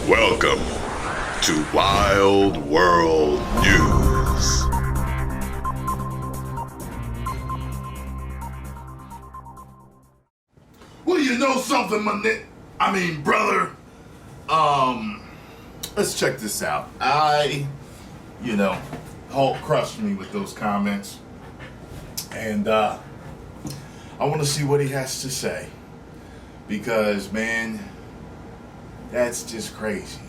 Welcome to Wild World News. Well, you know something, brother? Let's check this out. Hulk crushed me with those comments. And, I want to see what he has to say. Because, man, that's just crazy.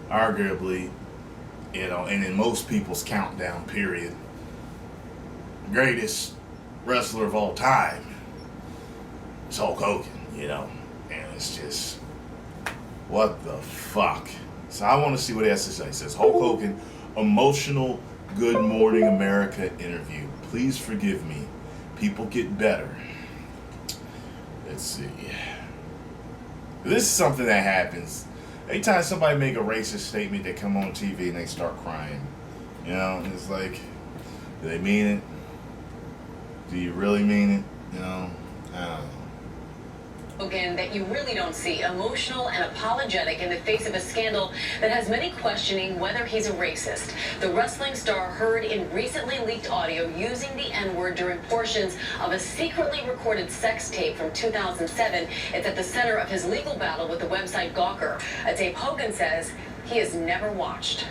Arguably, and in most people's countdown period, greatest wrestler of all time is Hulk Hogan, and it's just, what the fuck? So I want to see what he has to say. It says, Hulk Hogan, emotional Good Morning America interview. Please forgive me. People get better. Let's see. This is something that happens. Anytime somebody make a racist statement, they come on TV and they start crying. And it's like, do they mean it? Do you really mean it? I don't know. Hogan that you really don't see, emotional and apologetic in the face of a scandal that has many questioning whether he's a racist. The wrestling star heard in recently leaked audio using the N-word during portions of a secretly recorded sex tape from 2007. It's at the center of his legal battle with the website Gawker, a tape Hogan says he has never watched.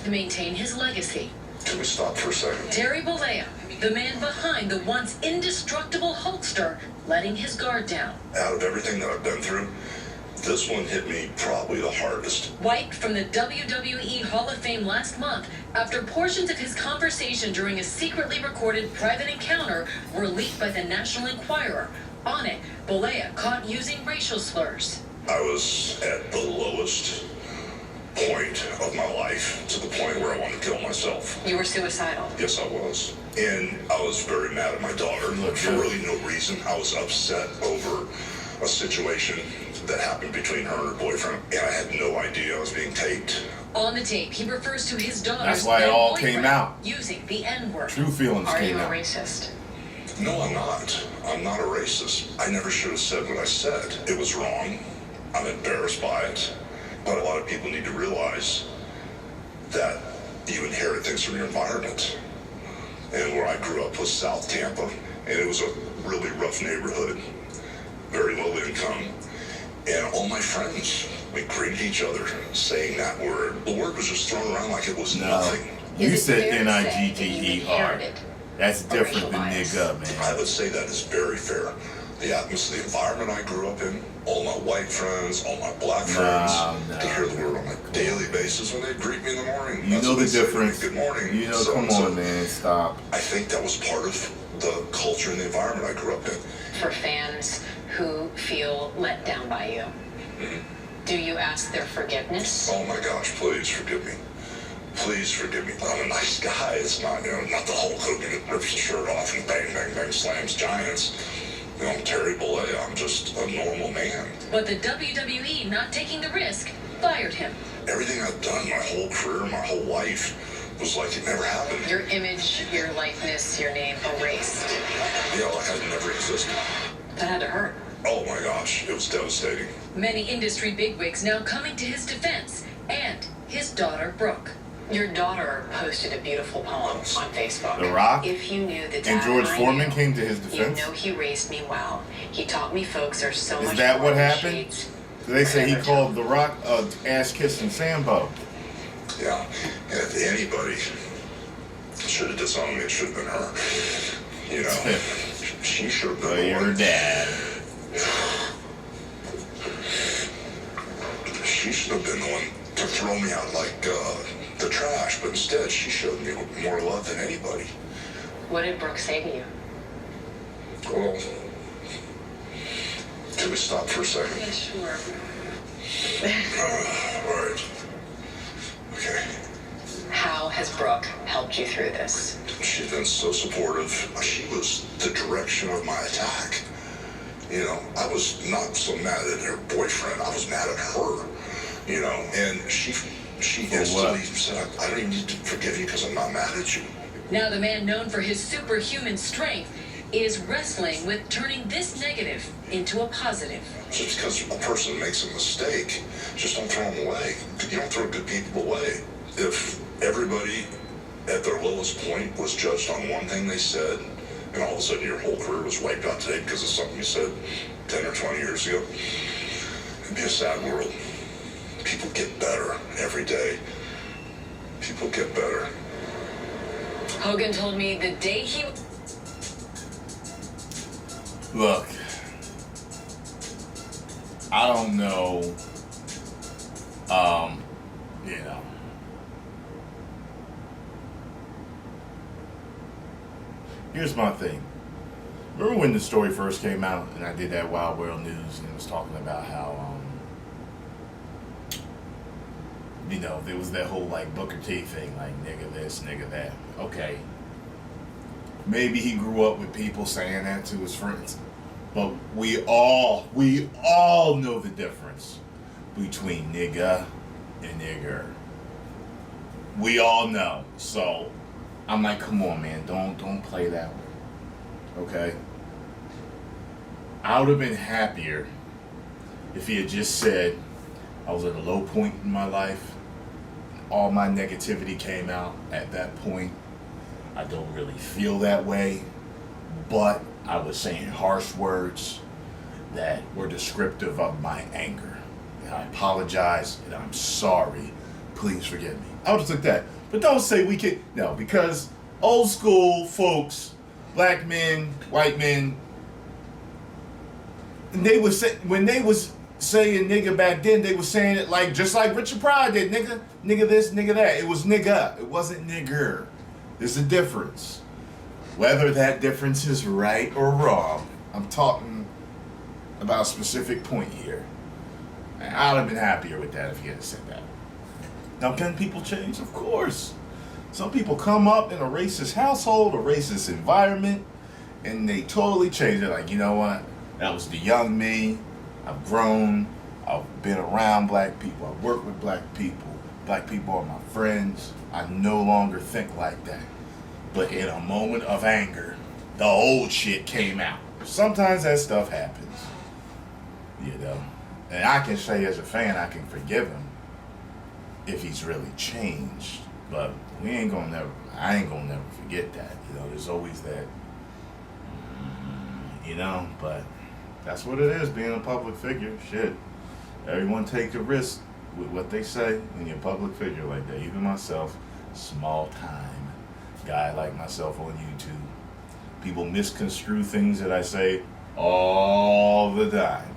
To maintain his legacy. Can we stop for a second? Terry Bollea, the man behind the once indestructible Hulkster, letting his guard down. Out of everything that I've been through, this one hit me probably the hardest. Wiped from the WWE Hall of Fame last month after portions of his conversation during a secretly recorded private encounter were leaked by the National Enquirer. On it, Bollea caught using racial slurs. I was at the lowest point of my life, to the point where I wanted to kill myself. You were suicidal. Yes, I was. And I was very mad at my daughter for really no reason. I was upset over a situation that happened between her and her boyfriend, and I had no idea I was being taped. On the tape, he refers to his daughter's That's why it all came out. Using the N-word. True feelings came out. Are you a racist? No, I'm not. I'm not a racist. I never should have said what I said. It was wrong. I'm embarrassed by it. But a lot of people need to realize that you inherit things from your environment. And where I grew up was South Tampa, and it was a really rough neighborhood, very low income. And all my friends, we greeted each other saying that word. The word was just thrown around like it was nothing. You said N-I-G-G-E-R. That's different than nigga, man. I would say that is very fair. The atmosphere, the environment I grew up in, all my white friends, all my black friends, to hear the word on a daily basis when they greet me in the morning. You know the difference. Good morning. Come on, man, stop. I think that was part of the culture and the environment I grew up in. For fans who feel let down by you, do you ask their forgiveness? Oh my gosh, please forgive me. Please forgive me. I'm a nice guy. It's not, not the Hulk Hogan that rips his shirt off and bang, bang, bang, slams giants. I'm Terry Bollea. I'm just a normal man. But the WWE, not taking the risk, fired him. Everything I've done, my whole career, my whole life, was like it never happened. Your image, your likeness, your name erased. Yeah, like I never existed. That had to hurt. Oh my gosh, it was devastating. Many industry bigwigs now coming to his defense, and his daughter, Brooke. Your daughter posted a beautiful poem on Facebook. The Rock? If you knew the dad And George I Foreman knew, came to his defense? You know he raised me well. He taught me folks are so much Is that more what than happened? shades. They say he called The Rock ass-kissing Sambo. Yeah, and if anybody should have disowned me, it should have been her. She should have been the Your one. dad. She should have been the one to throw me out like the trash, but instead she showed me more love than anybody. What did Brooke say to you? Well, can we stop for a second? Yeah, sure. All right. Okay. How has Brooke helped you through this? She's been so supportive. She was the direction of my attack. I was not so mad at her boyfriend. I was mad at her. And she instantly said, I don't even need to forgive you because I'm not mad at you. Now the man known for his superhuman strength is wrestling with turning this negative into a positive. Just because a person makes a mistake, just don't throw them away. You don't throw good people away. If everybody at their lowest point was judged on one thing they said, and all of a sudden your whole career was wiped out today because of something you said 10 or 20 years ago, it'd be a sad world. People get better every day. People get better. Hogan told me the day he... Look, I don't know, you know. Here's my thing. Remember when the story first came out and I did that Wild World News and it was talking about how, you know, there was that whole like Booker T thing, like nigga this, nigga that. Okay. Maybe he grew up with people saying that to his friends. But we all know the difference between nigga and nigger. We all know. So I'm like, come on, man, don't play that way. Okay? I would have been happier if he had just said I was at a low point in my life. All my negativity came out at that point. I don't really feel that way, but I was saying harsh words that were descriptive of my anger. And I apologize and I'm sorry. Please forgive me. I'll just like that. But don't say we can. No, because old school folks, black men, white men, they would say, when they was saying nigga back then, they were saying it like just like Richard Pryor did, nigga. Nigga this, nigga that. It was nigga. It wasn't nigger. There's a difference. Whether that difference is right or wrong, I'm talking about a specific point here. And I'd have been happier with that if he had said that. Now, can people change? Of course. Some people come up in a racist household, a racist environment, and they totally change it. Like, you know what? That was the young me. I've grown. I've been around black people. I work with black people. Black people are my friends. I no longer think like that. But in a moment of anger, the old shit came out. Sometimes that stuff happens. You know? And I can say as a fan, I can forgive him if he's really changed. But I ain't gonna never forget that. You know, there's always that, you know, but that's what it is, being a public figure. Shit. Everyone take the risk with what they say when you're a public figure like that. Even myself, small time guy like myself on YouTube. People misconstrue things that I say all the time.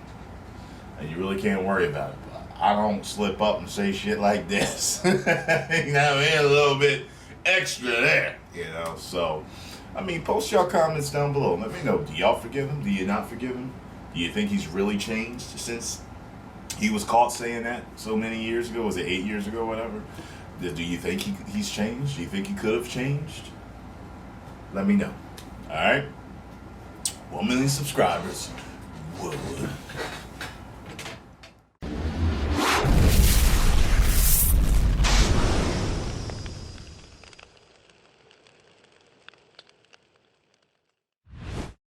And you really can't worry about it. I don't slip up and say shit like this. You know what I mean? A little bit extra there, you know? So, I mean, post your comments down below. Let me know. Do y'all forgive him? Do you not forgive him? Do you think he's really changed since he was caught saying that so many years ago? Was it 8 years ago or whatever? Do you think he's changed? Do you think he could have changed? Let me know. All right? 1 million subscribers. Whoa.